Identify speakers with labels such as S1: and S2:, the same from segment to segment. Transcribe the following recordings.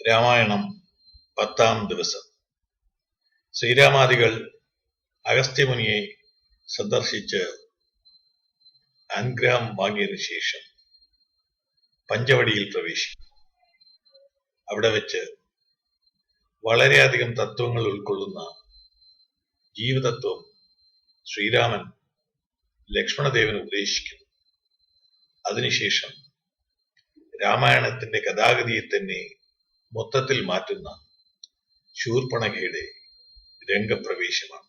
S1: രാമായണം 10-ാം ദിവസം. ശ്രീരാമാദികൾ അഗസ്ത്യമുനിയെ സന്ദർശിച്ച് അനുഗ്രഹം വാങ്ങിയതിനു ശേഷം പഞ്ചവടിയിൽ പ്രവേശിക്കും. അവിടെ വെച്ച് വളരെയധികം തത്വങ്ങൾ ഉൾക്കൊള്ളുന്ന ജീവതത്വം ശ്രീരാമൻ ലക്ഷ്മണദേവന് ഉപദേശിക്കുന്നു. അതിനുശേഷം രാമായണത്തിന്റെ ഗതാഗതിയെ തന്നെ മൊത്തത്തിൽ മാറ്റുന്ന ശൂർപ്പണഖയുടെ രംഗപ്രവേശമാണ്.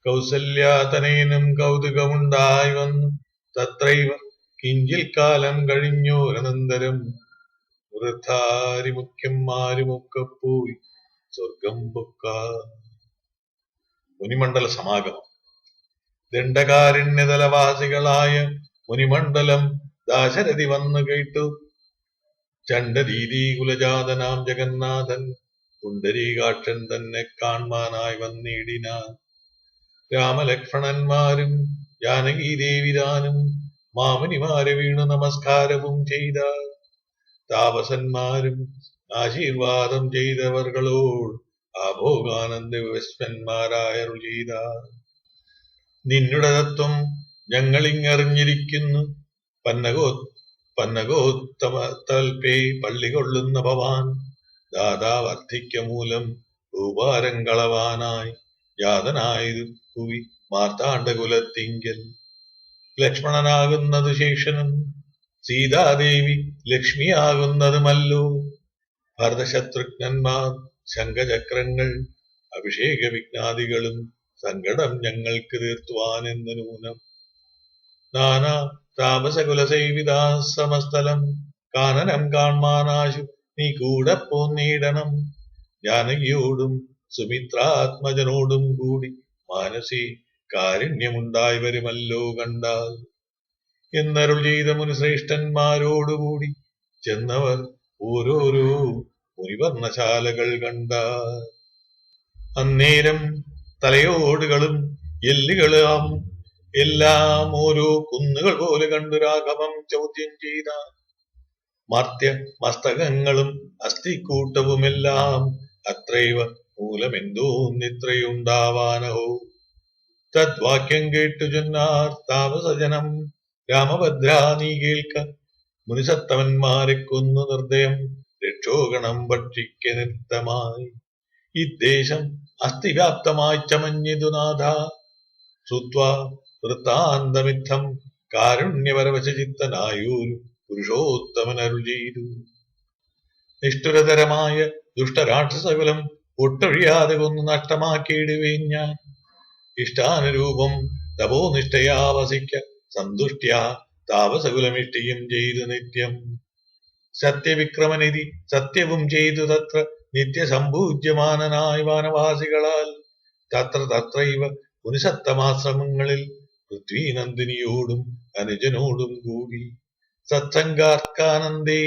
S1: കൗസല്യാതനയനും കൗതുകമുണ്ടായി വന്നു തത്രൈവ കിഞ്ചിൽ കാലം കഴിഞ്ഞോരനന്തരം വൃദ്ധാരിമുഖ്യന്മാരുമൊക്കെ പോയി സ്വർഗം പൊക്ക. മുനിമണ്ഡല സമാഗമം. ദണ്ഡകാരണ്യതലവാസികളായ മുനിമണ്ഡലം ദാശരഥി വന്നു കേട്ടു. ചണ്ഡരീതി കുലജാതനാം ജഗന്നാഥൻ പുണ്ടരീകാക്ഷൻ തന്നെ കാൺമാനായി വന്നിടിനാൻ. രാമലക്ഷ്മണന്മാരും ജാനകീദേവിതാനും മാമുനിമാരെ വീണു നമസ്കാരവും ചെയ്ത. താപസന്മാരും ആശീർവാദം ചെയ്തവർകളോട് ആഭോഗാനന്ദ വിവസ്വന്മാരായരുൾ ചെയ്ത. നിന്നുടെ തത്വം ഞങ്ങളിങ്ങറിഞ്ഞിരിക്കുന്നു. പന്നഗോത്തമത്തൽപേ പള്ളി കൊള്ളുന്ന ഭവാൻ ദാതാവർദ്ധിക്ക മൂലം ഭൂപാരം കളവാനായി ജാതനായൊരു കുവി മാർത്താണ്ഡകുലത്തിങ്കൽ. ലക്ഷ്മണനാകുന്നത് ശേഷനും സീതാദേവി ലക്ഷ്മിയാകുന്നതുമല്ലോ. ഭരതശത്രുഘ്നന്മാർ ശംഖചക്രങ്ങൾ അഭിഷേക വിഘ്നാദികളും സങ്കടം ഞങ്ങൾക്ക് തീർത്തുവാനെന്ന് നൂനം. നാനാ താപസകുലസേവിതാ സമസ്ഥലം കാനനം കാൺമാനാശു നീ കൂടെ പോന്നിടണം. ജാനകിയോടും സുമിത്രാത്മജനോടും കൂടി മാനസി കാരുണ്യമുണ്ടായി വരുമല്ലോ കണ്ടാൽ എന്നരുൾ ചെയ്ത മുനിശ്രേഷ്ഠന്മാരോടുകൂടി ചെന്നവർ ഓരോരോ മുനിവർണ്ണശാലകൾ കണ്ടാൽ. അന്നേരം തലയോടുകളും എല്ലുകളും എല്ലാം ഓരോ കുന്നുകൾ പോലെ കണ്ടു രാഘവം ചോദ്യം ചെയ്ത. മർത്യ മസ്തകങ്ങളും അസ്ഥിക്കൂട്ടവുമെല്ലാം അത്രൈവ മൂലമെന്തോന്നിത്രയുണ്ടാവാനഹോ. തദ്വാക്യം കേട്ടു ചൊന്നാർ താപസജനം. രാമഭദ്രാ നീ കേൾക്ക, മുനിസത്തമന്മാരെ കൊന്നു നിർദ്ദയം രക്ഷോഗണം ഭക്ഷിക്ക നൃത്തമായി. ഇദ്ദേശം അസ്ഥിവ്യാപ്തമായി ചമഞ്ഞിതു നാഥ. ശ്രുത്വാ വൃത്താന്തമിത്തം കാരുണ്യപരവശചിത്തനായൊരു പുരുഷോത്തമനരുൾ ചെയ്തു. നിഷ്ഠുരതരമായ ദുഷ്ടരാക്ഷസകുലം ഒട്ടൊഴിയാതെ കൊന്നു നഷ്ടമാക്കിയിടുവേൻ ഞാൻ. ഇഷ്ടാനുരൂപം തപോനിഷ്ഠയാ വസിക്ക സന്തുഷ്ട്യാ താപസകുലമിഷ്ടിയും ചെയ്തു നിത്യം. സത്യവിക്രമനിധി സത്യവും ചെയ്തു തത്ര നിത്യസമ്പൂജ്യമാനനായ വാനവാസികളാൽ. തത്രൈവ മുനിസത്തമാശ്രമങ്ങളിൽ പൃഥ്വീനന്ദിനിയോടും അനുജനോടും കൂടി സത്സംഗാർക്കാനന്ദേ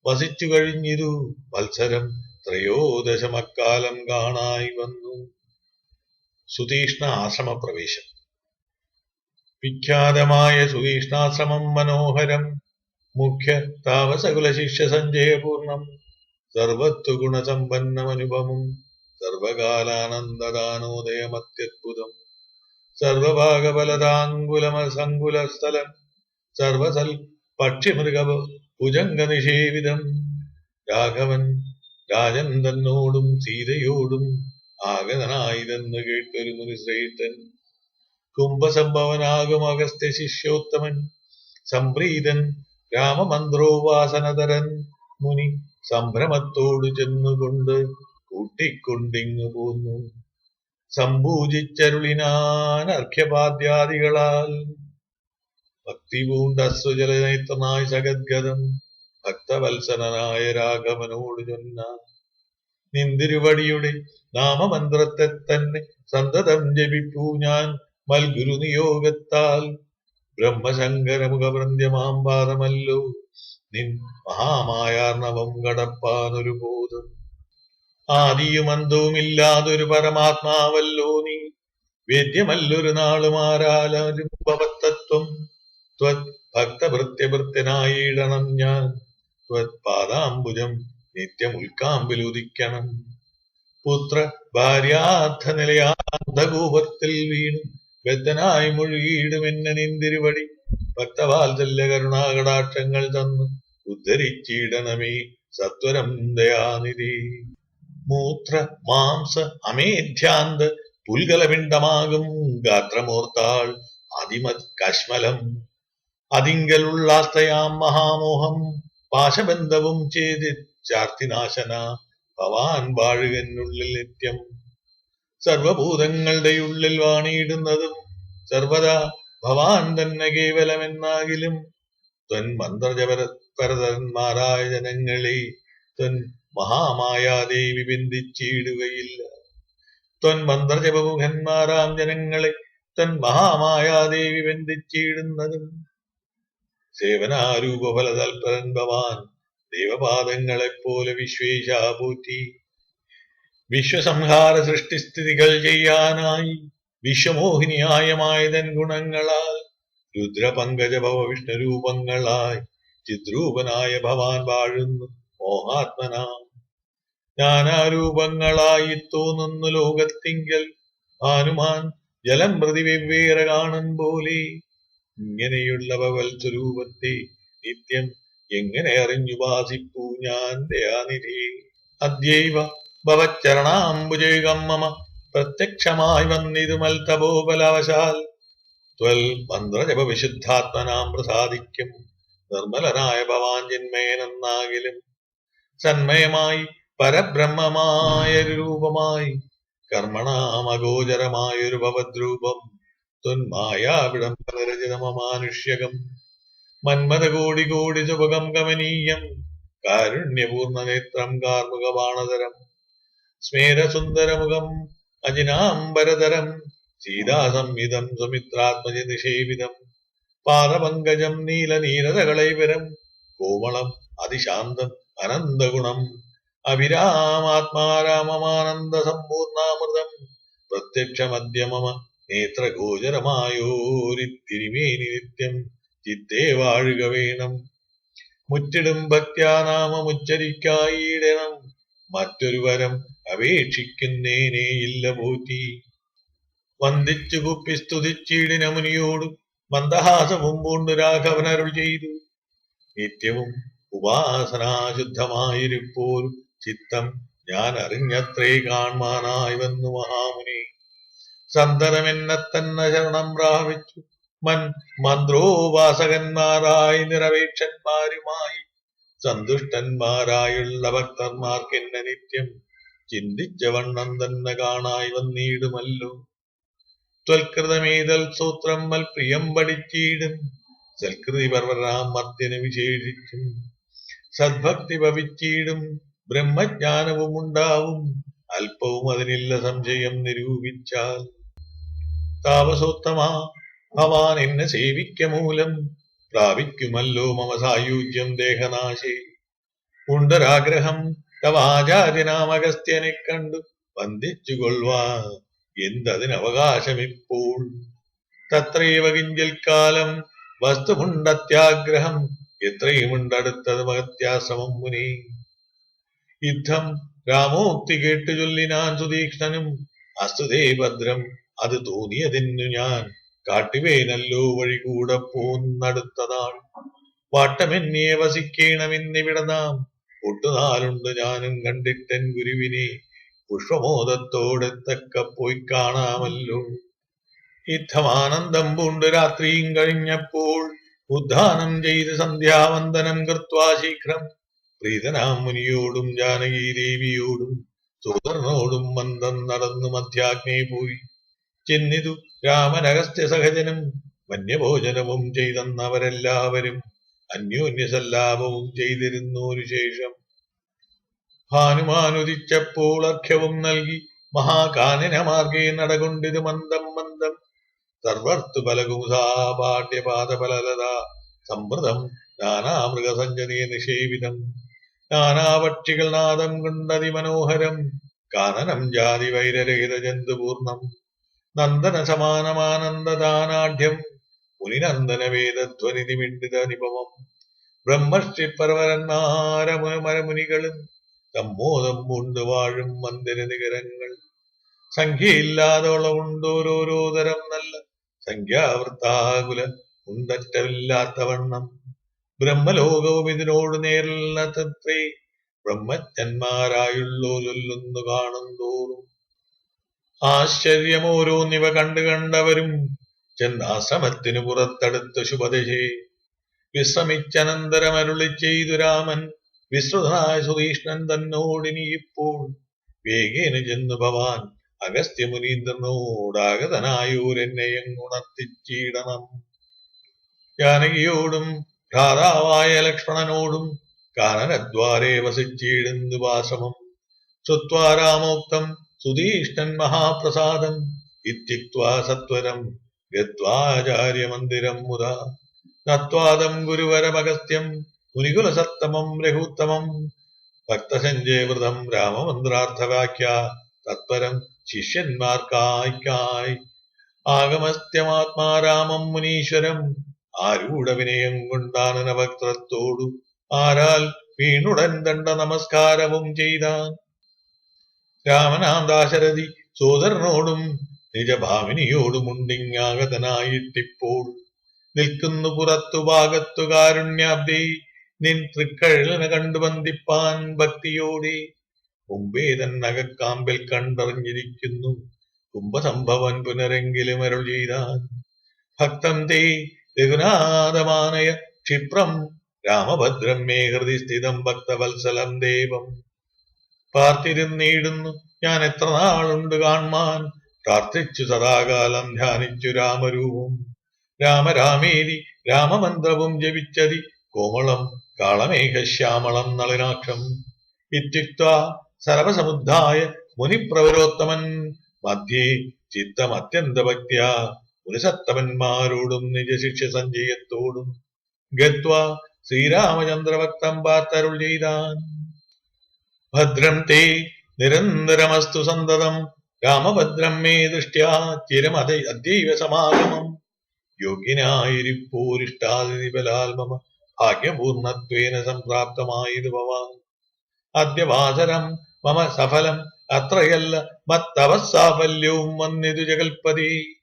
S1: വസിച്ചു കഴിഞ്ഞിരു വത്സരം ത്രയോദശമക്കാലം കാണായി വന്നു. സുതീഷ്ണ ആശ്രമപ്രവേശം. വിഖ്യാതമായ സുതീഷ്ണാശ്രമം മനോഹരം. മുഖ്യ താപസകുല ശിഷ്യ സഞ്ജയപൂർണം. സർവത്വ ഗുണസമ്പന്നമനുപമം. സർവകാലാനന്ദദാനോദയമത്യദ്ഭുതം. സർവഭാഗബലതാങ്കുലമസങ്കുലസ്ഥലം. സർവസൽ പക്ഷിമൃഗ ഭുജംഗ നിഷേവിതം. രാഘവൻ രാജൻ തന്നോടും സീതയോടും ആഗതനായതെന്ന് കേട്ടൊരു മുനിശ്രേഷ്ഠൻ. കുംഭസംഭവനാകും അഗസ്ത്യ ശിഷ്യോത്തമൻ. സംപ്രീതൻ രാമമന്ത്രോപാസനതരൻ മുനി സംഭ്രമത്തോടു ചെന്നുകൊണ്ട് കൂട്ടിക്കൊണ്ടിങ്ങു പോന്നു. സംപൂജിച്ചരുളിനാൻ അർഘ്യപാദ്യാദികളാൽ. ഭക്തി പൂണ്ട അശ്രുജലനേത്രനായ സഗദ്ഗതം ഭക്തവത്സനായ രാഘവനോട് ചൊന്നാൻ. നിന്തിരുവടിയുടെ നാമമന്ത്രത്തെ തന്നെ സന്തതം ജപിപ്പൂ ഞാൻ മൽഗുരു നിയോഗത്താൽ. ബ്രഹ്മശങ്കരമുഖവൃന്ധ്യമാം പാദമല്ലോ നിൻ മഹാമായാർണവം കടപ്പാനൊരു ബോധം. ആദിയും അന്തവുമില്ലാതൊരു പരമാത്മാവല്ലോ നീ. വേദ്യമല്ലൊരു നാളുമാരാലും ഭവത്തത്വം. ഭക്തഭൃത്യഭൃത്യനായിടണം ഞാൻ ത്വത്പാദാംബുജം നിത്യമുൽക്കാമ്പിലുദിക്കണം. പുത്ര ഭാര്യാർത്ഥ നിലയാന്ധകൂപത്തിൽ വീണു ബദ്ധനായി മുഴുകിയിടുമെന്നെ നിന്തിരുവടി ഭക്തവാത്സല്യ കരുണാകടാക്ഷങ്ങൾ തന്നു ഉദ്ധരിച്ചിടണമേ സത്വരം ദയാനിധി. മൂത്ര മാംസ അമേധ്യാന്ത പുൽകലപിണ്ഡമാകും ഗാത്രമോർത്താൾ അതിമത് കശ്മലം അതിങ്കലുള്ളാസ്തയാം മഹാമോഹം പാശബന്ധവും ചെയ്ത് ചാർത്തിനാശന ഭവാൻ വാഴുകനുള്ളിൽ നിത്യം. സർവഭൂതങ്ങളുടെ ഉള്ളിൽ വാണിയിടുന്നതും സർവദാ ഭവാൻ തന്നെ കേവലമെന്നാകിലും ത്വൻ മന്ത്രജപരന്മാരായ ജനങ്ങളെ ത്വൻ മഹാമായാദേവി ബന്ധിച്ചിടുകയില്ല. ത്വൻ മന്ത്രജപമുഖന്മാരാം ജനങ്ങളെ ത്വൻ മഹാമായാദേവി ബന്ധിച്ചിടുന്നതും സേവനാരൂപഫലതൽപരൻ ഭവാൻ ദൈവപാദങ്ങളെപ്പോലെ വിശ്വേശാപൂറ്റി. വിശ്വസംഹാര സൃഷ്ടിസ്ഥിതികൾ ചെയ്യാനായി വിശ്വമോഹിനിയായ മായതൻ ഗുണങ്ങളാൽ രുദ്രപങ്കജഭവ വിഷ്ണുരൂപങ്ങളായി ചിദ്രൂപനായ ഭവാൻ വാഴുന്നു മോഹാത്മനാം. നാനാരൂപങ്ങളായി തോന്നുന്നു ലോകത്തിങ്കൽ ഭാനുമാൻ ജലം പ്രതി വെവ്വേറെ കാണും പോലെ. ഇങ്ങനെയുള്ള ഭഗവൽ സ്വരൂപത്തെ നിത്യം എങ്ങനെ അറിഞ്ഞുപാസിപ്പൂ ഞാൻ ദയാനിധി. അദ്യൈവ ഭവച്ചരണാംബുജയുഗം മമ പ്രത്യക്ഷമായി വന്നിതുമൽ തപോബലവശാൽ ത്വൽ മന്ത്രജപ വിശുദ്ധാത്മനാം പ്രസാദിക്കും നിർമ്മലനായ ഭവാൻ ജന്മേനെന്നാകിലും സന്മയമായി പരബ്രഹ്മമായൊരു രൂപമായി കർമ്മണാമഗോചരമായൊരു ഭവദ്രൂപം ത്വന്മായാവിടംബരചിതമമാനുഷ്യകം മന്മഥ കോടി കോടി സുഭകം കമനീയം കാരുണ്യപൂർണ്ണ നേത്രം കാർമുകബാണതരം സ്മേരസുന്ദരമുഖം അജിനാംബരതരം സീതാസംഹിതം സുമിത്രാത്മജ നിഷേവിതം പാദപങ്കജം നീലനീലതകളൈവരം കോമളം അതിശാന്തം അനന്തഗുണം അഭിരാമാത്മാരാമമാനന്ദ സമ്പൂർണാമൃതം പ്രത്യക്ഷമദ്യ മമ നേത്രഗോചരമായോരിത്തിരിമേനി നിത്യം ചിത്തേ വാഴുക വേണം. മുറ്റിടും ഭക്ത്യാനാമമുച്ചരിക്കായിടണം മറ്റൊരു വരം അപേക്ഷിക്കുന്നേനേയില്ല പോറ്റി. വന്ദിച്ചു കുപ്പി സ്തുതിച്ചിടിന മുനിയോട് മന്ദഹാസവും പൂണ്ടു രാഘവനരുൾ ചെയ്തു. നിത്യവും ഉപാസനാശുദ്ധമായിരിപ്പോരു ചിത്തം ഞാൻ അറിഞ്ഞത്രേ കാൺമാനായി വന്നു മഹാമുനി. സന്തതമെന്നെ തന്നെ ശരണം പ്രാപിച്ചു മന്ത്രോപാസകന്മാരായി നിറവേക്ഷന്മാരുമായി സന്തുഷ്ടന്മാരായുള്ള ഭക്തന്മാർക്കെന്നെ നിത്യം ചിന്തിച്ച വണ്ണം തന്നെ കാണായി വന്നിടുമല്ലോ. ത്വൽകൃതമേതൽ സൂത്രം മൽപ്രിയം പഠിച്ചിടും സൽകൃതി പർവരാം മർത്യന് വിശേഷിച്ചും സദ്ഭക്തി ഭവിച്ചിടും ബ്രഹ്മജ്ഞാനവും ഉണ്ടാവും അല്പവും അതിനില്ല സംശയം നിരൂപിച്ചാൽ. താപസോത്തമാ ഭവാൻ എന്നെ സേവിക്ക മൂലം പ്രാപിക്കുമല്ലോ മമ സായുജ്യം ദേഹനാശേ. ഉണ്ടൊരാഗ്രഹം തവ ആചാര്യനാമഗസ്ത്യനെ കണ്ടു വന്ദിച്ചുകൊള്ളുവാ എന്തതിനവകാശമിപ്പോൾ. തത്രൈവ കിഞ്ചിൽ കാലം വസ്തുമുണ്ടത്യാഗ്രഹം എത്രയുമുണ്ടടുത്തത് മഹത്യാശ്രമം മുനി. യുദ്ധം രാമോക്തി കേട്ടു ചൊല്ലിനാൻ സുതീക്ഷ്ണനും അസ്തുതേ ഭദ്രം അത് തോന്നിയതെന്നു ഞാൻ കാട്ടുവേനല്ലോ വഴി കൂടെ പോന്നടുത്ത നാൾ. വാട്ടമെന്നേ വസിക്കേണമെന്നിവിടെ നാം ഒട്ടുനാളുണ്ട് ഞാനും കണ്ടിട്ടൻ ഗുരുവിനെ പുഷ്പമോദത്തോടെത്തക്ക പോയി കാണാമല്ലോ. യുദ്ധമാനന്ദം പൂണ്ട് രാത്രിയും കഴിഞ്ഞപ്പോൾ ഉദ്ധാനം ചെയ്ത് സന്ധ്യാവന്ദനം കൃത്വാ ശീഘ്രം പ്രീതനാം മുനിയോടും ജാനകീ ദേവിയോടും സോദരനോടും മന്ദം നടന്നു മധ്യാഗ്നേ പോയി ചെന്നിതു രാമനഗസ്ത്യ സഹജനും വന്യഭോജനവും ചെയ്തെന്നവരെല്ലാവരും അന്യോന്യസല്ലാപവും ചെയ്തിരുന്നോരു ശേഷം ഭാനുമാനുദിച്ചപ്പോൾ അർഘ്യവും നൽകി മഹാകാനനമാർഗേ നടകൊണ്ടിത് മന്ദം മന്ദം സർവർത്തു ഫലകുമുസാപാഠ്യപാദഫലലത സമ്പ്രദം നാനാമൃഗസഞ്ജനീ നിഷേവിതം നാനാപക്ഷികൾ നാദം കൊണ്ടതിമനോഹരം കാനനം ജാതി വൈരരഹിത ജന്തുപൂർണം നന്ദന സമാനമാനന്ദദാനാഢ്യം മുനിനന്ദന വേദധ്വനിധി മിണ്ടിത നിപമം ബ്രഹ്മർഷി പർവരന്മാരമുനികളും സമ്മോദം പൂണ്ട് വാഴും മന്ദിര നികരങ്ങൾ. സംഖ്യയില്ലാതോളമുണ്ടോരോരോ തരം നല്ല സംഖ്യാവൃത്താകുല ഉണ്ടറ്റമില്ലാത്തവണ്ണം. ബ്രഹ്മലോകവും ഇതിനോട് നേരില്ലത്രേ ബ്രഹ്മജ്ഞന്മാരായുള്ളോ ചൊല്ലുന്നു കാണും തോറും. ആശ്ചര്യമോരോന്നിവ കണ്ടവരും ചെന്നാശ്രമത്തിനു പുറത്തടുത്ത ശുഭദശേ വിശ്രമിച്ചനന്തരമരുളി ചെയ്തു രാമൻ. വിശ്രുതനായ സുതീഷ്ണൻ തന്നോടിനിയിപ്പോൾ വേഗേന ചെന്നു ഭവാൻ അഗസ്ത്യമുനീന്ദ്രനോടാഗതനായൂരെന്നെയുണർത്തിച്ചിടണം. ജാനകിയോടും ഭ്രാതാവായ ലക്ഷ്മണനോടും കാനനദ്വാരേ വസിച്ചിടുന്നു വാശ്രമം. ശ്രുത്വാ രാമോക്തം സുതീഷ്ണൻ മഹാപ്രസാദം ഇത്യുക്ത്വാ സത്വരം ഗത്വാചാര്യമന്ദിരം മുദാ. നത്വാദം ഗുരുവരമഗസ്ത്യം മുനികുലസത്തമം രഘുത്തമം ഭക്തസഞ്ജയവൃതം രാമമന്ത്രാർത്ഥവാക്യ തത്പരം ശിഷ്യന്മാർക്കായി. ആഗമസ്ത്യമാത്മാരാമം മുനീശ്വരം ആരൂഢവിനയം കൊണ്ടാനനഭക്തത്തോടു ആരാൽ വീണുടൻ ദണ്ഡ നമസ്കാരവും ചെയ്താൻ. രാമനാം ദാശരഥി സോദരനോടും നിജഭാമിനിയോടുമുണ്ടിങ്ങാഗതനായിട്ടിപ്പോൾ നിൽക്കുന്നു പുറത്തു ഭാഗത്തു കാരുണ്യാബ്ദേ നിൻ തൃക്കഴലിന കണ്ടു ബന്ധിപ്പാൻ ഭക്തിയോടെ. മുമ്പേ തന്നകക്കാമ്പിൽ കണ്ടറിഞ്ഞിരിക്കുന്നു കുംഭസംഭവൻ പുനരെങ്കിലും അരുൾ ചെയ്താൻ. ഭക്തം തേ രഘുനാഥമാനയ ക്ഷിപ്രം രാമഭദ്രം മേ ഹൃദി സ്ഥിതം ഭക്തവത്സലം ദേവം. പാർത്തിരുന്നിടുന്നു ഞാൻ എത്ര നാളുണ്ട് കാൺമാൻ പ്രാർത്ഥിച്ചു സദാകാലം ധ്യാനിച്ചു രാമരൂപം. രാമരാമേതി രാമമന്ത്രവും ജപിച്ചതി കോമളം കാളമേഘശ്യാമളം നളിനാക്ഷം. ഇത്യുക്ത്വാ സർവസമുദ്ധായ മുനിപ്രവരോത്തമൻ മധ്യേ ചിത്തമത്യന്തഭക്ത്യാ മുനിസത്തമന്മാരോടും നിജശിഷ്യ സഞ്ജയത്തോടും ഗത്വാ ശ്രീരാമചന്ദ്രഭക്തം പാർത്തരുൾ ചെയ്താൻ. ഭദ്രം തേ നിരന്തരമസ്തു സന്തതം രാമഭദ്രം മേ ദൃഷ്ട്യാ ചിരമത അദ്യൈവ സമാഗമം. യോഗ്യനായിരിപ്പോരിഷ്ടാതിബലാൽ മമ ഭാഗ്യപൂർണത്വേന സംപ്രാപ്തമായത് ഭവാൻ. അദ്യവാസരം മമ സഫലം അത്രയല്ല മത്തവസാഫല്യവും വന്നിതു ജഗൽപതി.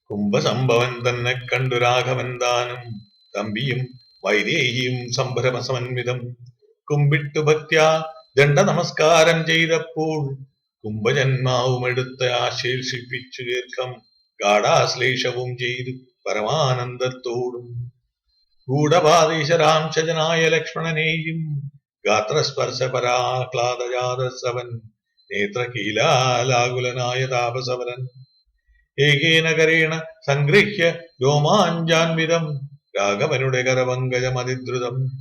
S1: കുംഭസംഭവൻ തന്നെ കണ്ടു രാഘവൻ താനും തമ്പിയും വൈദേഹിയും സംഭ്രമസമന്വിതം കുമ്പിട്ടു ഭക്ത്യാ ദണ്ഡ നമസ്കാരം ചെയ്തപ്പോൾ കുംഭജന്മാവും എടുത്ത് ആശീർഷിപ്പിച്ചു ദീർഘം ഗാഢാശ്ലേഷവും ചെയ്തു പരമാനന്ദത്തോടും. ഗൂഢപാദീശരാംശജനായ ലക്ഷ്മണനെയും ഗാത്രസ്പർശ പരാഹ്ലാദജാതസവൻ നേത്രകീലാലാകുലനായ താപസവരൻ ഏകേന കരേണ സംഗൃഹ്യ രോമാഞ്ചാൻവിതം രാഘവനുടെ കരപങ്കജമതിദ്രുതം.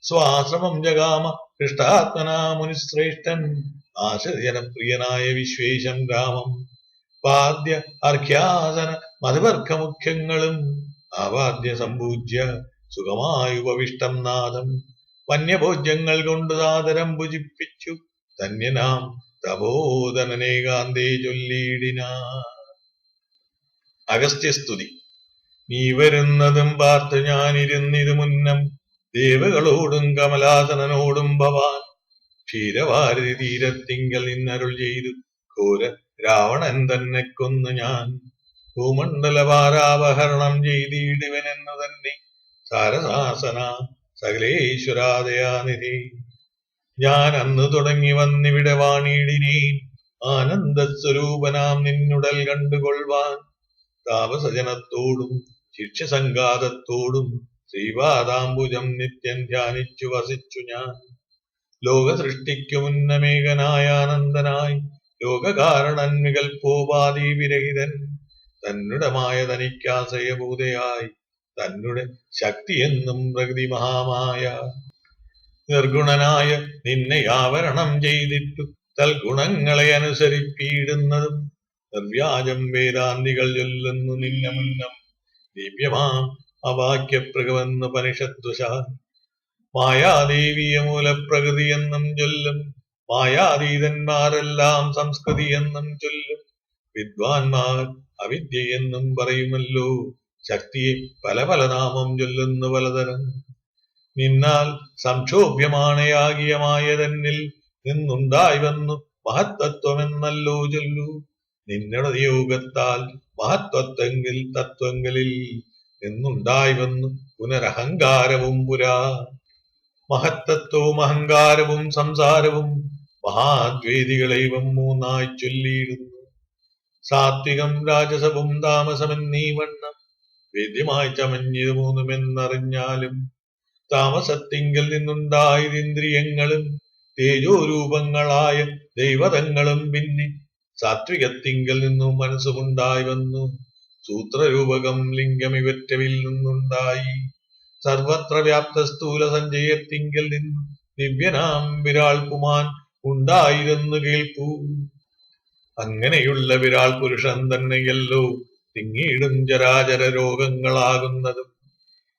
S1: സ്വാശ്രമം ജഗാമ ഹൃഷ്ടാത്മനാ മുനിശ്രേഷ്ഠൻ ആശ്രജനപ്രിയനായ വിശ്വേശം രാമം. പാദ്യ അർഘ്യാസന മധുവർഗമുഖ്യങ്ങളും ആവാദ്യ സമ്പൂജ്യ സുഖമായുപവിഷ്ടം നാദം. വന്യഭോജ്യങ്ങൾ കൊണ്ട് സാദരം ഭുജിപ്പിച്ചു ധന്യനാം തപോധനനേകാന്തേ ചൊല്ലിയിടിനാ. അഗസ്ത്യസ്തുതി. നീ വരുന്നതും പാർത്തു ഞാനിരുന്നിതു മുന്നം ദേവകളോടും കമലാസനനോടും ഭവാൻ. ക്ഷീരവാരതി തീരത്തിങ്കൽ നിന്നരുൾ ചെയ്തു ഘോര രാവണൻ തന്നെ കൊന്നു ഞാൻ. ഭൂമണ്ഡലഭാരാപഹരണം ചെയ്തിടുവനെന്നു തന്നെ സാരസാസന സകലേശ്വരാദയാനിധി. ഞാൻ അന്ന് തുടങ്ങി വന്നിവിടെ വാണിടിനേൻ ആനന്ദസ്വരൂപനാം നിന്നുടൽ കണ്ടുകൊള്ളുവാൻ. താപസജനത്തോടും ശിഷ്യസംഘാതത്തോടും ശ്രീപാദാംബുജം നിത്യം ധ്യാനിച്ചു വസിച്ചു ഞാൻ. ലോകസൃഷ്ടിക്കു മുന്നമേകനായ ആനന്ദനായി ലോകകാരണൻ വികൽപ്പോപാധി വിരഹിതൻ തന്നുടമായ തനിക്കാശ്രയഭൂതയായി തന്നെ ശക്തിയെന്നും പ്രകൃതി മഹാമായ. നിർഗുണനായ നിന്നെ ആവരണം ചെയ്തിട്ടു തൽഗുണങ്ങളെ അനുസരിപ്പിടുന്നതും നിർവ്യാജം വേദാന്തികൾ ചൊല്ലുന്നു നിന്ന മുന്നം ദിവ്യമാം അവാക്യപ്രകമെന്ന് പനിഷദ്വശാൽ. മായാദേവിയ മൂലപ്രകൃതിയെന്നും ചൊല്ലും മായാതീതന്മാരെല്ലാം സംസ്കൃതിയെന്നും ചൊല്ലും. വിദ്വാൻമാർ അവിദ്യയെന്നും പറയുമല്ലോ ശക്തിയെ പല പല നാമം ചൊല്ലുന്നു പലതരം. നിന്നാൽ സംക്ഷോഭ്യമാണയാകിയമായതെന്നിൽ നിന്നുണ്ടായി വന്നു മഹത്തത്വമെന്നല്ലോ ചൊല്ലു. നിന്നുടെ നിയോഗത്താൽ മഹത്വത്വെങ്കിൽ തത്വങ്ങളിൽ നിന്നുണ്ടായി വന്നു പുനരഹങ്കാരവും പുരാ. മഹത്തത്വവും അഹങ്കാരവും സംസാരവും മഹാദ്വേദികളൈവം മൂന്നായി ചൊല്ലിയിടുന്നു. സാത്വികം രാജസവും താമസമെന്നീ വണ്ണം വേദ്യമായി ചമഞ്ഞത് മൂന്നുമെന്നറിഞ്ഞാലും താമസത്തിങ്കൽ നിന്നുണ്ടായതിന്ദ്രിയങ്ങളും തേജോരൂപങ്ങളായ ദൈവതങ്ങളും പിന്നെ സാത്വികത്തിങ്കൽ നിന്നും മനസ്സുമുണ്ടായി വന്നു. സൂത്രരൂപകം ലിംഗമിവറ്റവിൽ നിന്നുണ്ടായി സർവത്ര വ്യാപ്ത സ്ഥൂല സഞ്ചയത്തിങ്കൽ നിന്നു ദിവ്യനാം വിരാൾ പുമാൻ ഉണ്ടായിരുന്നു കേൾപ്പൂ. അങ്ങനെയുള്ള വിരാൾ പുരുഷൻ തന്നെയല്ലോ തിങ്ങിയിടും ചരാചര രോഗങ്ങളാകുന്നതും.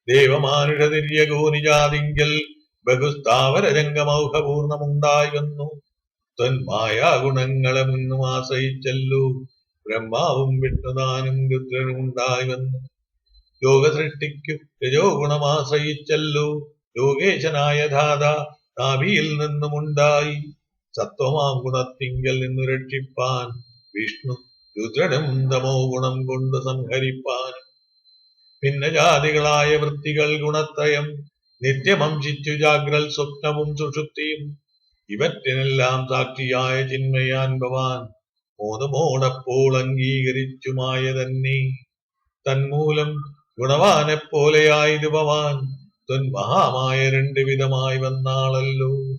S1: ദേവമാനുഷതിര്യഗോനിജാതിങ്കൽ ബഹുസ്ഥാവര ജംഗമൗഹപൂർണമുണ്ടായി വന്നു. ത്വന്മായാ ഗുണങ്ങളെ മുന്നും ആശ്രയിച്ചല്ലോ ബ്രഹ്മാവും വിഷ്ണുതാനും രുദ്രനും ഉണ്ടായി വന്നു. ലോകസൃഷ്ടിക്കു രജോ ഗുണമാശ്രയിച്ചല്ലോ ലോകേശനായ ധാത നാഭിയിൽ നിന്നുമുണ്ടായി. സത്വമാം ഗുണത്തിങ്കൽ നിന്നു രക്ഷിപ്പാൻ വിഷ്ണു രുദ്രനും തമോ ഗുണം കൊണ്ട് സംഹരിപ്പാനും. ഭിന്നജാതികളായ വൃത്തികൾ ഗുണത്രയം നിത്യമംശിച്ചു ജാഗ്രൽ സ്വപ്നവും സുഷുപ്തിയും ഇവറ്റിനെല്ലാം സാക്ഷിയായ ചിന്മയാൻ ഭവാൻ മോദമോടപ്പോൾ അംഗീകരിച്ചുമായ തന്നെ. തന്മൂലം ഗുണവാനെപ്പോലെയായത് ഭവാൻ ത്വന്മഹാമായ രണ്ട് വിധമായി വന്നാളല്ലോ.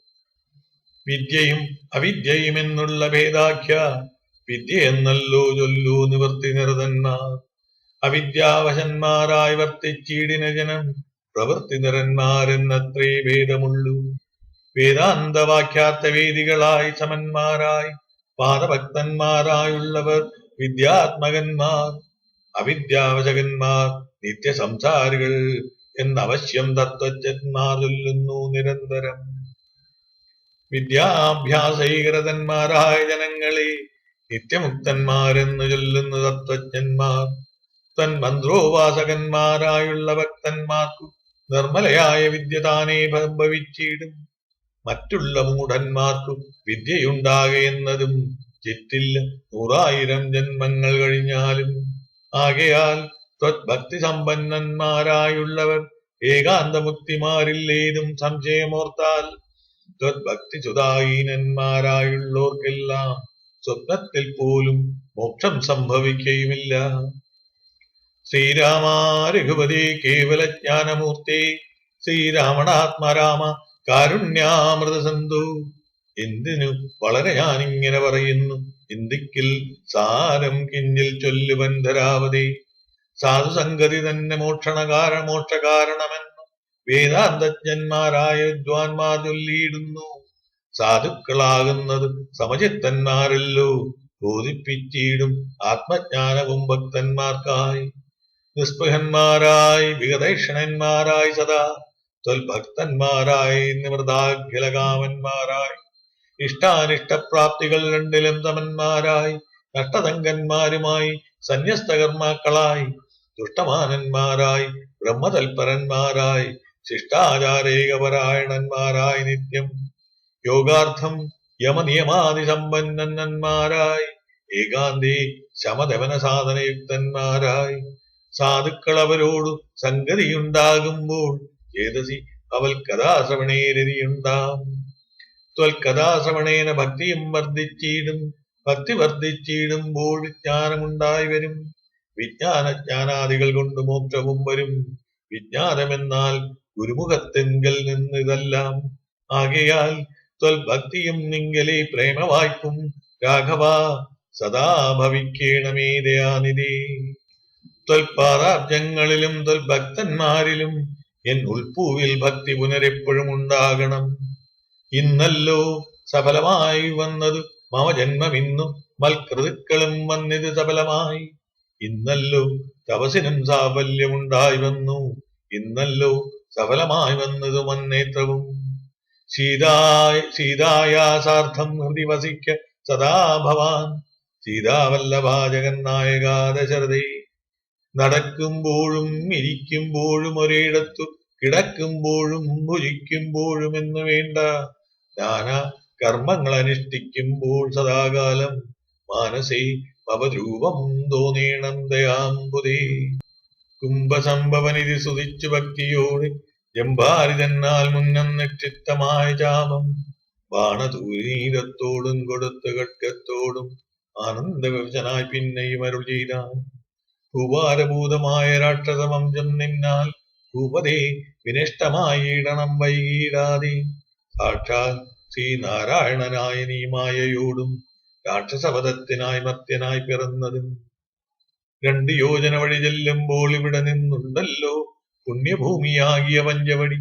S1: വിദ്യയും അവിദ്യയും എന്നുള്ള ഭേദാഖ്യ വിദ്യ എന്നല്ലോ ചൊല്ലൂ നിവൃത്തി നിരതന്മാർ. അവിദ്യാവശന്മാരായി വർത്തിച്ചീടിന ജനം പ്രവൃത്തി നിരന്മാരെന്നത്രേ ഭേദമുള്ളൂ. വേദാന്തവാക്യാർത്ഥ വേദികളായി സമന്മാരായി പാദഭക്തന്മാരായുള്ളവർ വിദ്യാത്മകന്മാർ. അവിദ്യാവശകന്മാർ നിത്യസംസാരികൾ എന്നവശ്യം തത്വജ്ഞന്മാർ ചൊല്ലുന്നു നിരന്തരം. വിദ്യാഭ്യാസൈകൃതന്മാരായ ജനങ്ങളെ നിത്യമുക്തന്മാരെന്ന് ചൊല്ലുന്നു തത്വജ്ഞന്മാർ. തന്മന്ത്രോപാസകന്മാരായുള്ള ഭക്തന്മാർക്കു നിർമ്മലയായ വിദ്യ താനേ ഭവിച്ചിടും. മറ്റുള്ള മൂഢന്മാർക്കു വിദ്യയുണ്ടാകെന്നതും ചിറ്റില്ല 100,000 ജന്മങ്ങൾ കഴിഞ്ഞാലും. ആകയാൽ ത്വത്ഭക്തി സമ്പന്നന്മാരായുള്ളവർ ഏകാന്തമുക്തിമാരില്ലേതും സംശയമോർത്താൽ ത്വത്ഭക്തി സുതാഹീനന്മാരായുള്ളോർക്കെല്ലാം സ്വപ്നത്തിൽ പോലും മോക്ഷം സംഭവിക്കുകയുമില്ല. ശ്രീരാമ രഘുപതി കേവലജ്ഞാനമൂർത്തി ശ്രീരാമണാത്മരാമ കാരുണ്യാമൃത സന്ധു. എന്തിനു വളരെ ഞാനിങ്ങനെ പറയുന്നു ഇന്ദിക്കിൽ സാരം കിഞ്ഞിൽ ചൊല്ലുവൻ ധരാവതി. സാധുസംഗതി തന്നെ മോക്ഷകാരണമെന്ന് വേദാന്തജ്ഞന്മാരായ വിദ്വാൻമാർ ചൊല്ലിയിടുന്നു. സാധുക്കളാകുന്നത് സമചിത്തന്മാരല്ലോ ബോധിപ്പിച്ചിടും ആത്മജ്ഞാനവും ഭക്തന്മാർക്കായി. നിസ്പൃഹന്മാരായി വിഗതൈഷണന്മാരായി സദാ ത്വൽഭക്തന്മാരായി നിവൃതാഖിലകാമന്മാരായി ഇഷ്ടാനിഷ്ടപ്രാപ്തികൾ രണ്ടിലും സമന്മാരായി നഷ്ടതങ്കന്മാരുമായി സന്യസ്തകർമാക്കളായി ദുഷ്ടമാനന്മാരായി ബ്രഹ്മതൽപരന്മാരായി ശിഷ്ടാചാരേകപരായണന്മാരായി നിത്യം യോഗാർത്ഥം യമനിയമാതിസമ്പന്നന്മാരായി ഏകാന്തേ ശമദമന സാധനയുക്തന്മാരായി സാധുക്കൾ അവരോടു സംഗതിയുണ്ടാകുമ്പോൾ ചേതസി അവൽ കഥാശ്രവണേ രതിയുണ്ടാം. ത്വൽകഥാശ്രവണേന ഭക്തിയും വർദ്ധിച്ചിടും. ഭക്തി വർദ്ധിച്ചിടുമ്പോൾ വിജ്ഞാനമുണ്ടായി വരും. വിജ്ഞാനജ്ഞാനാദികൾ കൊണ്ട് മോക്ഷവും വരും. വിജ്ഞാനമെന്നാൽ ഗുരുമുഖത്തെങ്കൽ നിന്നിതെല്ലാം. ആകയാൽ ത്വൽഭക്തിയും നിങ്കലെ പ്രേമവായ്പും രാഘവ സദാ ഭവിക്കേണമേ ദയാനിധേ. ത്വൽപാദാബ്ജങ്ങളിലും ത്വൽഭക്തന്മാരിലും എൻ ഉൾപ്പൂവിൽ ഭക്തി പുനരെപ്പോഴും ഉണ്ടാകണം. ഇന്നല്ലോ സഫലമായി വന്നതു മമ ജന്മമിന്നു മൽകൃതുക്കളും വന്നിത് സഫലമായി. ഇന്നല്ലോ തപസിനും സാഫല്യമുണ്ടായി വന്നു. ഇന്നല്ലോ സഫലമായി വന്നതു മന്നേത്രവും. സീതായാസാർത്ഥം ഹൃദി വസിക്ക സദാ ഭവാൻ. സീതാവല്ലഭാ ജഗന്നായക ദശരഥേ. നടക്കുമ്പോഴും ഇരിക്കുമ്പോഴും ഒരിടത്തു കിടക്കുമ്പോഴും ഭുജിക്കുമ്പോഴും എന്ന് വേണ്ട നാനാ കർമ്മങ്ങൾ അനുഷ്ഠിക്കുമ്പോൾ സദാകാലം മാനസേ ഭവദ്രൂപം തോന്നേണം ദയാംബുദേ. കുംഭസംഭവനിധി സ്തുതിച്ചു ഭക്തിയോടെ ജംഭാരിതന്നാൽ മുന്നം നിക്ഷിപ്തമായ ചാപം ബാണതൂരീരത്തോടും കൊടുത്ത ഖഡ്ഗത്തോടും ആനന്ദവിവശനായി പിന്നെയും അരുൾ ചെയ്താൻ. ഭൂഭാരഭൂതമായ രാക്ഷസവംശം നിന്നാൽ ഭൂപതേ വിനഷ്ടമായിടണം വൈകിടാതെ. സാക്ഷാൽ ശ്രീനാരായണനായ നീ മായയോടും രാക്ഷസവധത്തിനായി മർത്യനായി പിറന്നതും 2 യോജന വഴി ചെല്ലുമ്പോൾ ഇവിടെ നിന്നുണ്ടല്ലോ പുണ്യഭൂമിയാകിയ പഞ്ചവടി.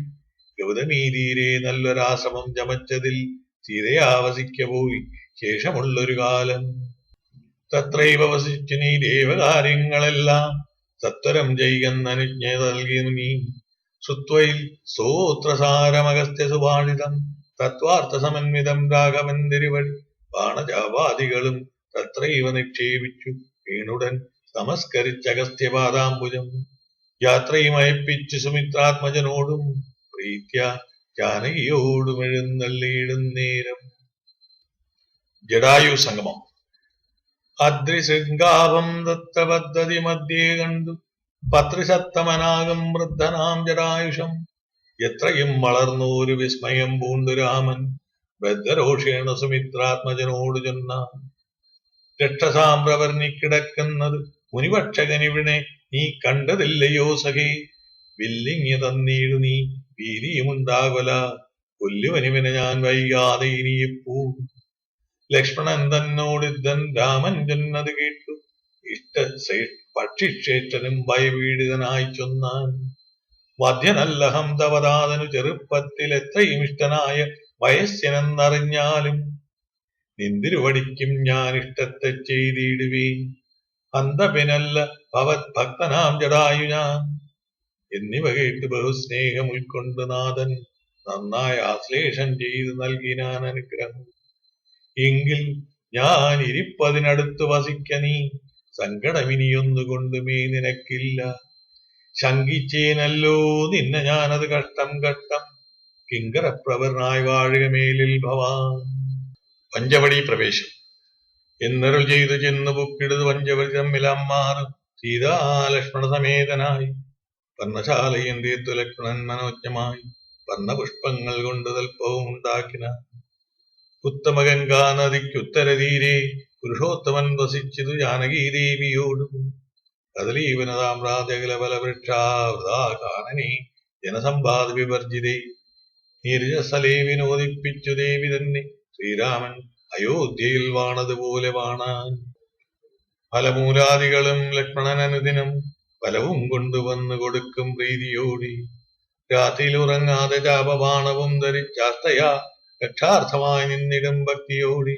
S1: ഗൗതമീ തീരെ നല്ലൊരാശ്രമം ചമച്ചതിൽ സീതയാവസിക്ക പോയി ശേഷമുള്ളൊരു കാലം. തത്രൈവ വസിച്ചു നീ ദേവകാര്യങ്ങളെല്ലാം സത്വരം ചെയ്യുന്നനുജ്ഞ നൽകി നീ. ശ്രുത്വയിൽ സ്തോത്രസാരമഗസ്ത്യ സുഭാഷിതം തത്വാർത്ഥ സമന്വിതം രാഘവൻ തിരുവടി. ബാണജാവാദികളും തത്രൈവ നിക്ഷേപിച്ചു വീണുടൻ നമസ്കരിച്ചഗസ്ത്യപാദാംബുജം. യാത്രയും അയപ്പിച്ചു സുമിത്രാത്മജനോടും പ്രീത്യ ജാനകിയോടും എഴുന്നള്ളിയിടുന്നേരം. ജടായു സംഗമം. അദ്രിശൃംഗാഭം ദത്തപദ്ധതി മധ്യേ കണ്ടു പത്രിസത്തമനാകും വൃദ്ധനാം ജടായുഷം. എത്രയും വളർന്നോരു വിസ്മയം പൂണ്ടു രാമൻ ബദ്ധരോഷേണ സുമിത്രാത്മജനോട് ചൊന്നാൻ. രക്ഷസാം പ്രവർണിക്കിടക്കുന്നത് മുനിപക്ഷകനിവിടെ നീ കണ്ടതില്ലയോ സഖേ. വില്ലിങ്ങി തന്നീടു നീ വീരിയുമുണ്ടാകൊല കൊല്ലുവനിവനെ ഞാൻ വൈകാതെ ഇനിയിപ്പൂ. ലക്ഷ്മണൻ തന്നോടിദ്ധൻ രാമൻ ചൊന്നത് കേട്ടു പക്ഷിശ്രേഷ്ഠനും ഭയപീഡിതനായി ചൊന്നാൻ. വധ്യനല്ലഹം തവതാതനു ചെറുപ്പത്തിൽ എത്രയും ഇഷ്ടനായ വയസ്യനെന്നറിഞ്ഞാലും നിന്തിരുവടിക്കും ഞാൻ ഇഷ്ടത്തെ ചെയ്തിടുവേൻ. അന്തപിനല്ല ഭവത് ഭക്തനാം ജടായു ഞാൻ. എന്നിവ കേട്ട് ബഹുസ്നേഹം ഉൾക്കൊണ്ട് നാഥൻ നന്നായി ആശ്ലേഷം ചെയ്തു നൽകിനാൻ അനുഗ്രഹം. എങ്കിൽ ഞാൻ ഇരിപ്പതിനടുത്ത് വസിക്ക നീ സങ്കടമിനിയൊന്നുകൊണ്ടുമേ നിനക്കില്ല. ശങ്കിച്ചേനല്ലോ നിന്നെ ഞാനത് കഷ്ടം കഷ്ടം കിങ്കരപ്രവരനായി വാഴുക മേലിൽ ഭവാൻ. പഞ്ചവടി പ്രവേശം. എന്നരുൾ ചെയ്തു ചെന്നു പൊക്കിടുത് പഞ്ചവടി തമ്മിലമ്മാറും സീതാലക്ഷ്മണ സമേതനായി. വർണ്ണശാലയും തീർത്തു ലക്ഷ്മണൻ മനോജ്ഞമായി വർണ്ണപുഷ്പങ്ങൾ കൊണ്ട് തൽപ്പവും ഉണ്ടാക്കിന. ഉത്തമഗംഗാ നദിക്കുത്തരതീരെ പുരുഷോത്തമൻ വസിച്ചതു ജാനകീദേവിയോടും. കദലീവനതാമ്രാജകല ഫലവൃക്ഷാവൃതാകാനനെ ജനസമ്പാദ വിവർജിതേ. നീരജസ്ഥലേ വിനോദിപ്പിച്ചു ദേവി തന്നെ ശ്രീരാമൻ അയോധ്യയിൽ വാണതുപോലെ വാണാൻ. ഫലമൂലാദികളും ലക്ഷ്മണൻ അനുദിനം ഫലവും കൊണ്ടുവന്നു കൊടുക്കും പ്രീതിയോടി. രാത്രിയിലുറങ്ങാതെ ചാപബാണവും ധരിച്ചാസ്തയാ രക്ഷാർത്ഥമായി നിന്നിടും ഭക്തിയോടി.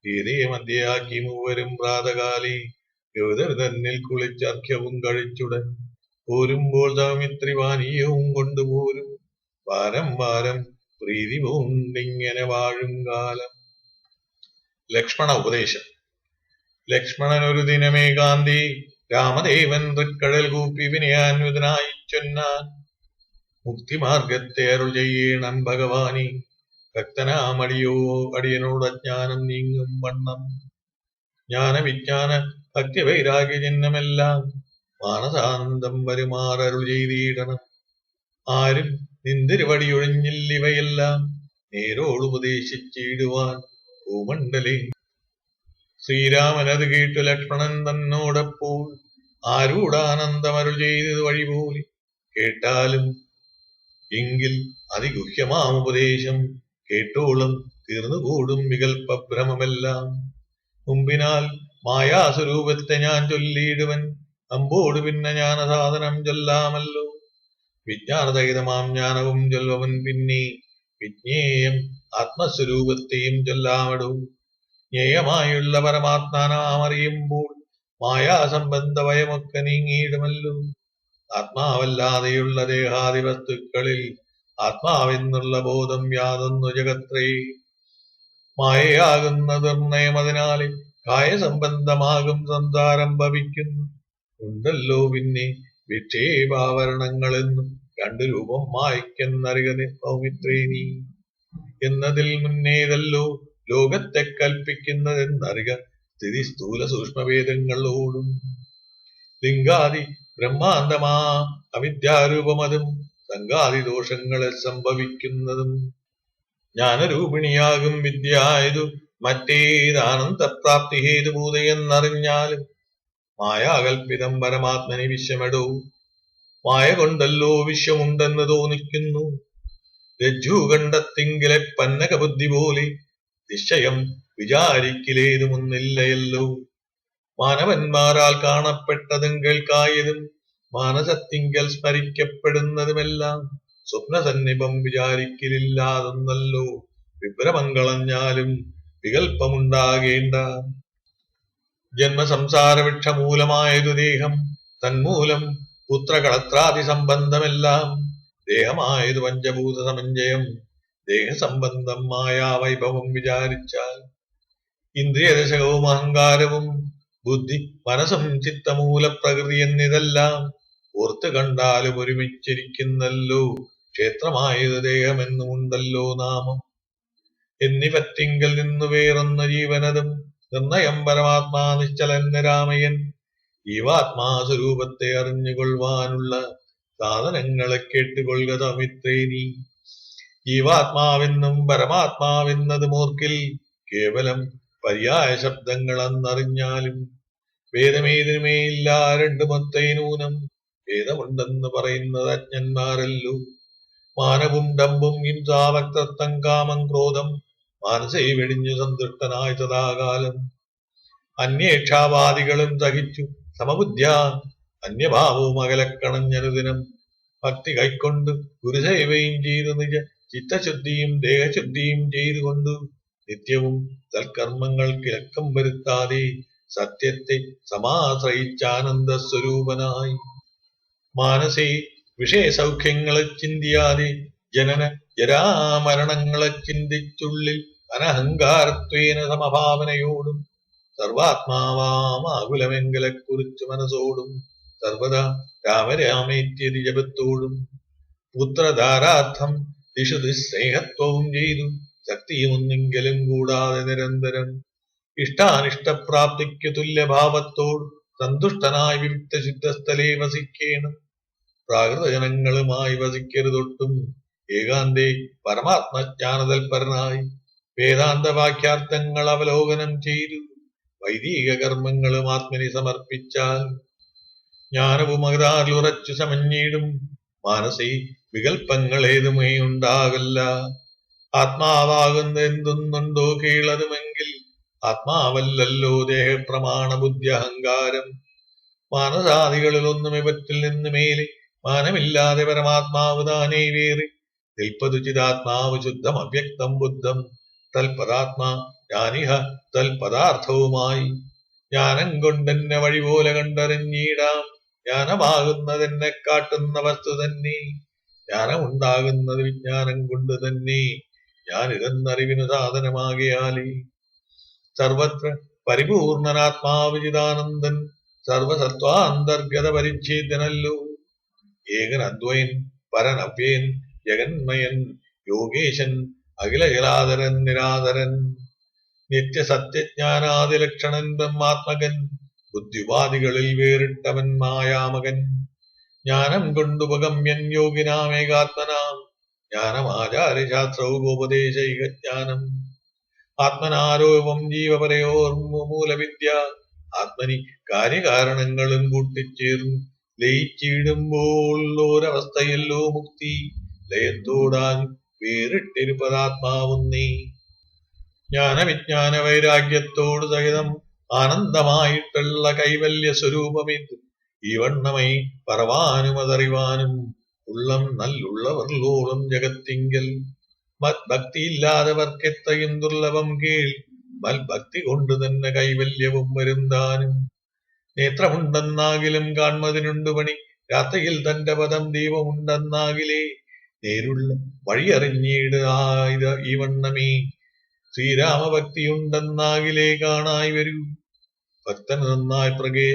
S1: ഗീതയെ മധ്യയാക്കി മൂവരും പ്രാതകാലി ഗൗതമി തന്നിൽ കുളിച്ചർഘ്യവും കഴിച്ചുടൻ പോരുമ്പോൾ സൗമിത്രിവാനീയവും കൊണ്ടുപോരും. വാരം വാരം പ്രീതി പൂണ്ടിങ്ങനെ വാഴും കാലം. ലക്ഷ്മണ ഉപദേശം. ലക്ഷ്മണൻ ഒരു ദിനമേകാന്തി രാമദേവൻ തൃക്കടൽ കൂപ്പി വിനയാന്വിതനായി ചൊന്നാൻ. മുക്തിമാർഗത്തെ അരുൾ ചെയ്യണം ഭഗവാനി ഭക്തനാമടിയോ അടിയനോട് അജ്ഞാനം നീങ്ങും വണ്ണം. ജ്ഞാനവിജ്ഞാന ഭക്തിവൈരാഗ്യ ചിഹ്നമെല്ലാം മാനസാനന്ദം വരുമാറരുൾ ചെയ്തിടണം. ആരും നിന്തിരുവടിയൊഴിഞ്ഞില്ലിവയെല്ലാം നേരോടുപദേശിച്ചിടുവാൻ ഭൂമണ്ഡലേ. ശ്രീരാമനത് കേട്ടു ലക്ഷ്മണൻ തന്നോടപ്പോൾ ആരൂടാനന്ദമരുൾ ചെയ്തത് വഴിപോലെ കേട്ടാലും. എങ്കിൽ അതിഗുഹ്യമാമുപദേശം കേട്ടോളം തീർന്നുകൂടും വികൽപ്പഭ്രമമെല്ലാം. മുമ്പിനാൽ മായാസ്വരൂപത്തെ ഞാൻ ചൊല്ലിയിടുവൻ അമ്പോട് പിന്നെ ജ്ഞാനസാധനം ചൊല്ലാമല്ലോ. വിജ്ഞാനതഹിതമാം ജ്ഞാനവും ചൊല്ലുവൻ പിന്നെ വിജ്ഞേയം ആത്മസ്വരൂപത്തെയും ചൊല്ലാമടോ. ജ്ഞേയമായുള്ള പരമാത്മാനാമറിയുമ്പോൾ മായാസംബന്ധ ഭയമൊക്കെ നീങ്ങിയിടുമല്ലോ. ആത്മാവല്ലാതെയുള്ള ദേഹാദി വസ്തുക്കളിൽ ആത്മാവെന്നുള്ള ബോധം യാതൊന്നു ജഗത്രേ. മായയാകുന്ന നിർണയം അതിനാലെ കായസംബന്ധമാകും സംസാരം ഭവിക്കുന്നു. ഉണ്ടല്ലോ പിന്നെ വിക്ഷേപാവരണങ്ങളെന്നും രണ്ടു രൂപം മായ്ക്കെന്നറിക പൗമിത്രേ നീ. എന്നതിൽ മുന്നേതല്ലോ ലോകത്തെ കൽപ്പിക്കുന്നതെന്നറിക സ്ഥിതി സ്ഥൂല സൂക്ഷ്മഭേദങ്ങളോടും. ലിംഗാദി ബ്രഹ്മാന്തമാ അവിദ്യാരൂപമതും സംഘാതി ദോഷങ്ങളെ സംഭവിക്കുന്നതും. ജ്ഞാനരൂപിണിയാകും വിദ്യായതു മറ്റേതാനന്ദപ്രാപ്തി ഹേതുഭൂതയെന്നറിഞ്ഞാലും മായാകൽപ്പിതം പരമാത്മനി വിശ്വമെടോ. മായ കൊണ്ടല്ലോ വിശ്വമുണ്ടെന്ന് തോന്നിക്കുന്നു. രജ്ജുകണ്ഠത്തിങ്കിലെ പന്നക ബുദ്ധി പോലെ നിശ്ചയം വിചാരിക്കിലേതുമൊന്നില്ലയല്ലോ. മാനവന്മാരാൽ കാണപ്പെട്ടതും കേൾക്കായതും മാനസത്തിങ്കൽ സ്മരിക്കപ്പെടുന്നതുമെല്ലാം സ്വപ്നസന്നിപം വിചാരിക്കലില്ലാതൊന്നല്ലോ. വിഭ്രമങ്ങളഞ്ഞാലും വികല്പമുണ്ടാകേണ്ട. ജന്മസംസാരവൃക്ഷമൂലമായതു ദേഹം, തന്മൂലം പുത്രകളത്രാദി സംബന്ധമെല്ലാം. ദേഹമായതു പഞ്ചഭൂത സമഞ്ജയം, ദേഹസംബന്ധം മായാവൈഭവം വിചാരിച്ചാൽ. ഇന്ദ്രിയദശകവും അഹങ്കാരവും ബുദ്ധി മനസ്സും ചിത്തമൂല പ്രകൃതി എന്നിതെല്ലാം ഓർത്തു കണ്ടാലും ഒരുമിച്ചിരിക്കുന്നല്ലോ. ക്ഷേത്രമായത് ദേഹമെന്നുമുണ്ടല്ലോ നാമം. എന്നിവറ്റിങ്കൽ നിന്നു വേറൊന്ന ജീവനതും നിർണയം പരമാത്മാ നിശ്ചലൻ രാമയൻ. ജീവാത്മാ സ്വരൂപത്തെ അറിഞ്ഞുകൊള്ളുവാനുള്ള സാധനങ്ങളെ കേട്ടുകൊള്ളുക തമിത്രേ നീ. ജീവാത്മാവെന്നും പരമാത്മാവെന്നതും ഓർക്കിൽ കേവലം പര്യായ ശബ്ദങ്ങളെന്നറിഞ്ഞാലും. വേദമേതിനുമേ ഇല്ല രണ്ടുമൊത്തൈ നൂനം, വേദമുണ്ടെന്ന് പറയുന്നത് അജ്ഞന്മാരല്ലോ. മാനവും ഡമ്പും ഹിംസാവക്തത്വം കാമം ക്രോധം മാനസേ വെടിഞ്ഞു സന്തുഷ്ടനായി സദാകാലം. അന്വേഷാവാദികളും സഹിച്ചു സമബുദ്ധ്യ അന്യഭാവവും അകലക്കണഞ്ഞനുദിനം. ഭക്തി കൈക്കൊണ്ട് ഗുരുസേവയും ചെയ്തു നിജ ചിത്തശുദ്ധിയും ദേഹശുദ്ധിയും ചെയ്തുകൊണ്ടു നിത്യവും സൽക്കർമ്മങ്ങൾ കിലക്കം വരുത്താതെ സത്യത്തെ സമാശ്രയിച്ചാനന്ദ സ്വരൂപനായി. മാനസേ വിഷയസൗഖ്യങ്ങളെ ചിന്തിയാതെ ജനന ജരാമരണങ്ങളെ ചിന്തിച്ചുള്ളിൽ അനഹങ്കാരത്വേന സമഭാവനയോടും സർവാത്മാവാമാകുലമെങ്കലെ കുറിച്ച് മനസ്സോടും സർവദാ രാമരാമേത്യതി ജപത്തോടും. പുത്രധാരാർത്ഥം ദിശു ദുസ്നേഹത്വവും ചെയ്തു ശക്തിയുമൊന്നെങ്കിലും കൂടാതെ നിരന്തരം ഇഷ്ടാനിഷ്ടപ്രാപ്തിക്കു തുല്യഭാവത്തോട് സന്തുഷ്ടനായി വിവിക്ത ശുദ്ധസ്ഥലേ വസിക്കേണം. പ്രാകൃതജനങ്ങളുമായി വസിക്കരുതൊട്ടും ഏകാന്തേ പരമാത്മജ്ഞാനതൽപരനായി വേദാന്ത വാക്യാർത്ഥങ്ങൾ അവലോകനം ചെയ്തു വൈദിക കർമ്മങ്ങളും ആത്മനി സമർപ്പിച്ചാൽ. ജ്ഞാനവും അകതാറിൽ ഉറച്ചു സമഞ്ഞിടും മാനസേ വികല്പങ്ങളേതുമേ ഉണ്ടാകില്ല. ആത്മാവാകുന്ന എന്തൊന്നുണ്ടോ കേളതുമെങ്കിൽ ആത്മാവല്ലല്ലോ ദേഹപ്രമാണ ബുദ്ധി അഹങ്കാരം. മാനസാദികളിലൊന്നും ഇവറ്റിൽ നിന്ന് മേലെ മാനമില്ലാതെ പരമാത്മാവ് താനേ വേറെ നിൽപ്പതു ചിതാത്മാവ് ശുദ്ധം അവ്യക്തം ബുദ്ധം. തൽപദാത്മാ ജ്ഞാനിഹ തൽപദാർത്ഥവുമായി. ജ്ഞാനം കൊണ്ടെന്നെ വഴി പോലെ കണ്ടറിഞ്ഞിടാം. ജ്ഞാനമാകുന്നതെന്നെ കാട്ടുന്ന വസ്തു തന്നെ. ജ്ഞാനമുണ്ടാകുന്നത് വിജ്ഞാനം കൊണ്ട് തന്നെ. ഞാനിതെന്നറിവിന് സാധനമാകയാലേ. സർവത്ര പരിപൂർണനാത്മാവ് ചിദാനന്ദൻ സർവസത്വാന്തർഗത പരിച്ഛേദനല്ലോ. ഏകൻ അദ്വയൻ പരനവ്യൻ ജഗന്മയൻ യോഗേശൻ അഖിലജലാധരൻ നിരാധരൻ. നിത്യസത്യജ്ഞാനാദിലക്ഷണൻ ബ്രഹ്മാത്മകൻ ബുദ്ധിവാദികളിൽ വേറിട്ടവൻ മായാമകൻ. ജ്ഞാനം കൊണ്ടുപഗമ്യൻ യോഗിനാമേകാത്മനാം ജ്ഞാനമാചാര്യശാസ്ത്രൗപദേശൈകജ്ഞാനം. ആത്മനാരോപം ജീവപരയോർമൂലവിദ്യ. ആത്മനി കാര്യകാരണങ്ങളും കൂട്ടിച്ചേർന്നു ലയിച്ചിടുമ്പോൾ ഓരവസ്ഥയല്ലോ മുക്തി. ലയത്തോടാൻ വേറിട്ടിരുപതാത്മാവുന്നേ. ജ്ഞാനവിജ്ഞാന വൈരാഗ്യത്തോട് സഹിതം ആനന്ദമായിട്ടുള്ള കൈവല്യ സ്വരൂപമിത്. ഈ വണ്ണമൈ പറവാനും അതറിവാനും ഉള്ളം നല്ലുള്ളവർലോളം ജഗത്തിങ്കൽ. മത്ഭക്തിയില്ലാത്തവർക്കെത്രയും ദുർലഭം കേൾ. മൽഭക്തി കൊണ്ട് തന്നെ കൈവല്യവും വരുന്താനും. നേത്രമുണ്ടെന്നാകിലും കാൺമതിനുണ്ട് പണി. രാത്രിയിൽ തന്റെ പദം ദീപമുണ്ടെന്നാകിലേ നേരുള്ള വഴിയറിഞ്ഞിട് ഈ വണ്ണമേ. ശ്രീരാമഭക്തിയുണ്ടെന്നാകിലേ കാണായി വരൂ. ഭക്തന് നന്നായി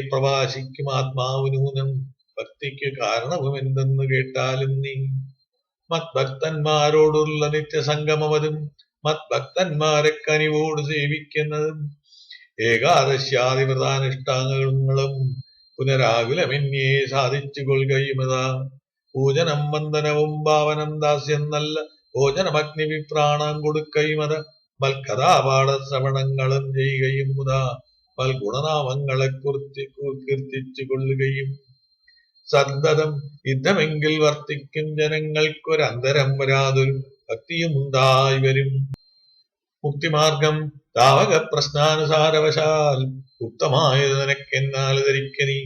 S1: പ്രഭാഷിക്കും ആത്മാവ് നൂനം. ഭക്തിക്ക് കാരണവും എന്തെന്ന് കേട്ടാലും നീ. മത്ഭക്തന്മാരോടുള്ള നിത്യസംഗമതും മത്ഭക്തന്മാരെ കനിവോട് സേവിക്കുന്നതും ഏകാദശ്യാദിവ്രതാനുഷ്ഠാനങ്ങളും പുനരാകുലമെന്നേ സാധിച്ചു കൊള്ളുകയുമതാ. പൂജനം വന്ദനവും ഭാവനം ദാസ്യം നല്ല ഭോജനമഗ്നി വിപ്രാണം കൊടുക്കയുമത. മൽക്കഥാപാഠ ശ്രവണങ്ങളും ചെയ്യുകയും മുതാ മൽഗുണനാമങ്ങളെ കീർത്തിച്ചു കൊള്ളുകയും. സദ്ദതം യുദ്ധമെങ്കിൽ വർത്തിക്കും ജനങ്ങൾക്കൊരന്തരം വരാതൊരു ഭക്തിയും ഉണ്ടായി വരും. മുക്തിമാർഗം താവക പ്രശ്നാനുസാരവശാൽ ഉക്തമായത് നിനക്കെന്നാൽ ധരിക്ക നീ.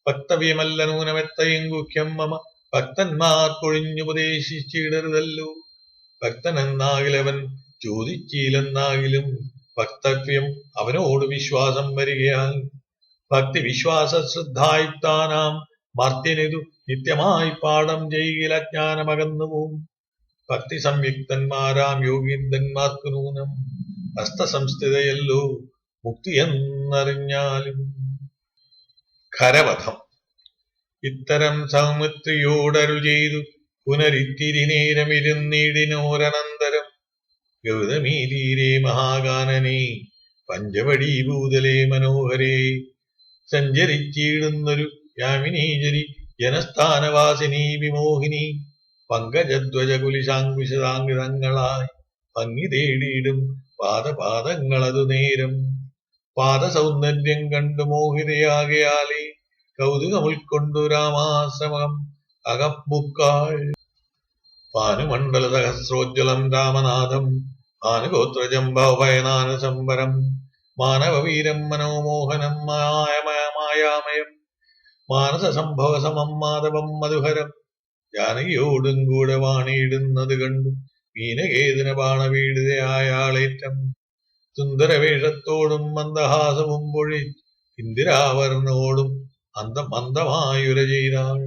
S1: വക്തവ്യമല്ല നൂനമെത്തയും ഗുഹ്യം മമ ഭക്തന്മാർക്കൊഴിഞ്ഞുപദേശിച്ചിടരുതല്ലോ. ഭക്തനെന്നാകിലവൻ ചോദിച്ചില്ലെന്നാകിലും വക്തവ്യം അവനോട് വിശ്വാസം വരികയാൽ. ഭക്തി വിശ്വാസ ശ്രദ്ധായുക്താനാം മർത്യനിതു നിത്യമായി പാഠം ചെയ്യില ജ്ഞാനമകന്നുപോം. ഭക്തി സംയുക്തന്മാരാം യോഗീന്ദ്രന്മാർക്കു നൂനം ഹസ്തസംസ്ഥിതയല്ലോ മുക്തി എന്നറിഞ്ഞാലും. ഖരവധം. ഇത്തരം സൗമിത്രിയോടരുൾ ചെയ്തു പുനരിത്തിരി നേരമിരുന്നിടിനോരനന്തരം. ഗൗതമീ തീരെ മഹാഗാനനെ പഞ്ചവടീഭൂതലേ മനോഹരേ. സഞ്ചരിച്ചിടുന്നൊരു യാമിനീജരി ജനസ്ഥാനവാസിനി വിമോഹിനി. പങ്കജധ്വജ കുലിശാങ്കുശാങ്കിതങ്ങളായി ഭംഗി തേടിയിടും പാദപാദങ്ങളതു നേരം. പാദസൗന്ദര്യം കണ്ടു മോഹിതയാകയാലേ കൗതുകം ഉൾക്കൊണ്ടു രാമാശ്രമം അകപ്പുക്കാൾ. ഭാനുമണ്ഡല സഹസ്രോജ്വലം രാമനാഥം ഭാനുഗോത്രജം ഭവഭയനാന സംവരം. മാനവവീരം മനോമോഹനം മായാമയം മാനസ സംഭവ സമം മാധവം മധുഹരം. ജാനകിയോടും കൂടെ വാണിയിടുന്നത് കണ്ടു മീനകേതന ബാണവീടിതയായാളേറ്റം. സുന്ദരവേഷത്തോടും മന്ദഹാസവും പൊഴി ഇന്ദിരാവരനോടും മന്ദമായുര ചെയ്താൾ.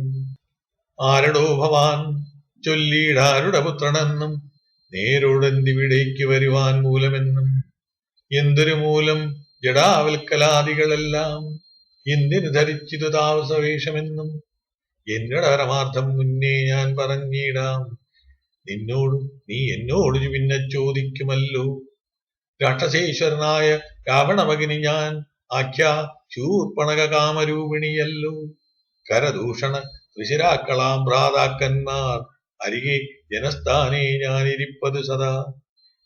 S1: ആരടോ ഭവാൻ ചൊല്ലിയിടാരുടെ പുത്രനെന്നും നേരോടെന്തിവിടേക്ക് വരുവാൻ മൂലമെന്നും. എന്തൊരു മൂലം ജഡാവൽക്കലാദികളെല്ലാം എന്തിനു ധരിച്ചിതു താമസവേഷമെന്നും. എന്നോട് പരമാർത്ഥം മുന്നേ ഞാൻ പറഞ്ഞിടാം നിന്നോട്, നീ എന്നോട് പിന്നെ ചോദിക്കുമല്ലോ. രാക്ഷസേശ്വരനായ രാവണമകന് ഞാൻ ആഖ്യാ ശൂർപ്പണക കാമരൂപിണിയല്ലോ. കരദൂഷണ ഋഷിരാക്കളാം ഭ്രാതാക്കന്മാർ അരികെ ജനസ്ഥാനേ ഞാനിരിപ്പത് സദാ.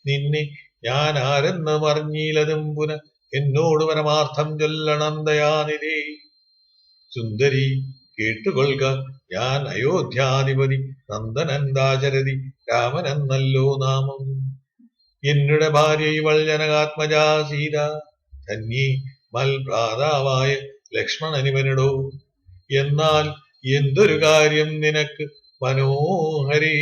S1: നിന്നെ ഞാൻ ആരെന്ന് മറിഞ്ഞിലതും പുന എന്നോട് പരമാർത്ഥം ചൊല്ലണം ദയാനിധേ. സുന്ദരി കേട്ടുകൊള്ളുക, ഞാൻ അയോധ്യാധിപതി നന്ദനൻ ദാശരഥി രാമനെന്നല്ലോ നാമം. എന്നുടെ ഭാര്യ ഇവൾ ജനകാത്മജാ സീത. ധന്യേ മൽഭ്രാതാവായ ലക്ഷ്മണനിവനിടോ. എന്നാൽ എന്തൊരു കാര്യം നിനക്ക് മനോഹരേ.